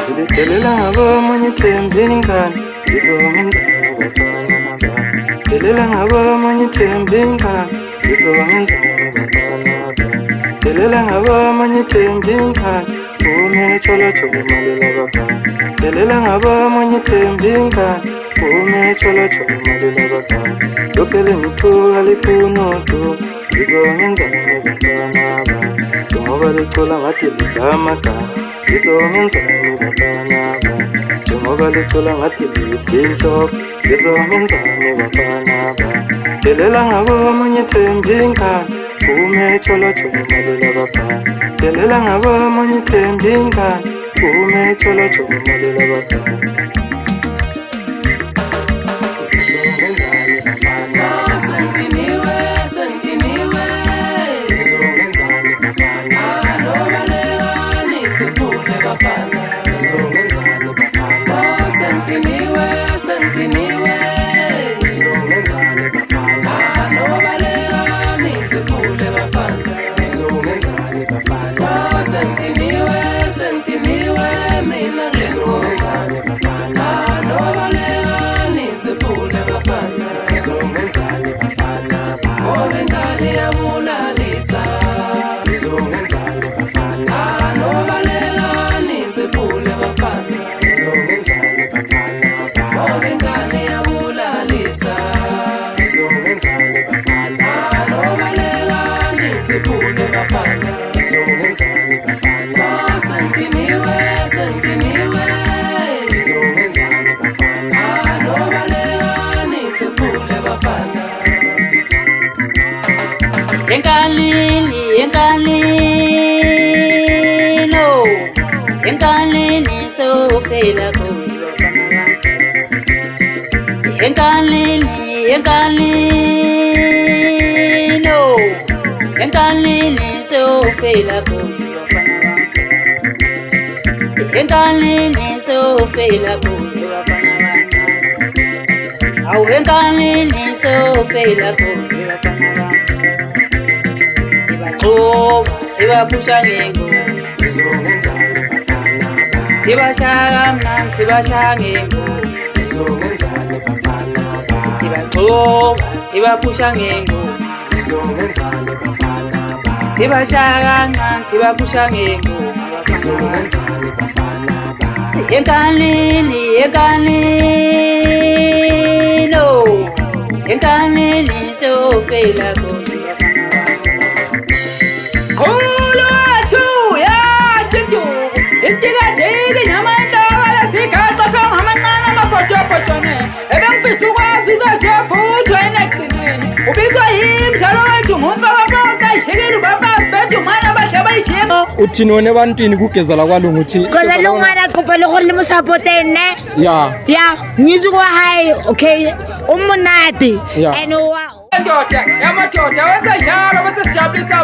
Delela ngabo manye thembi ingane izongenza abafana ba. Delela ngabo manye thembi ingane izongenza abafana ba. Delela ngabo manye thembi ingane ume cholo cholo malela abafana. Delela ngabo manye thembi ingane ume cholo cholo malela abafana. Lokele ngithuka lifuna udu izongenza abafana ba. Njengoba licula ngathi lidlamagama izongenza abafana ba. Njengoba licula ngathi lidlinhloko izongenza abafana ba. Delela ngabo manye thembi ingane ume cholo cholo malela abafana. Delela ngabo manye thembi ingane ume cholo cholo malela abafana. Enkalini sophela kuyo enkalini sophela kuyo enkalini sophela kuyo awu enkalini sophela kuyo sibaqoka sibapusha ngengoma Izongenzani bafana ba. sibashaya mnandi sibashaya ngengoma Izongenzani bafana ba. sibaqoka sibapusha ngengoma Izongenzani bafana ba. sibashaya kancane sibapusha ngengoma Izongenzani bafana ba. enkalini enkalini sophela kuyo uthini wena ebantwini kugezela kwalungu uthi Because lungana kopela gore le mo supporte nne ya music wa high okay umunati Yeah. and wa ndoda yamadoda wenza njalo bese sijabulisa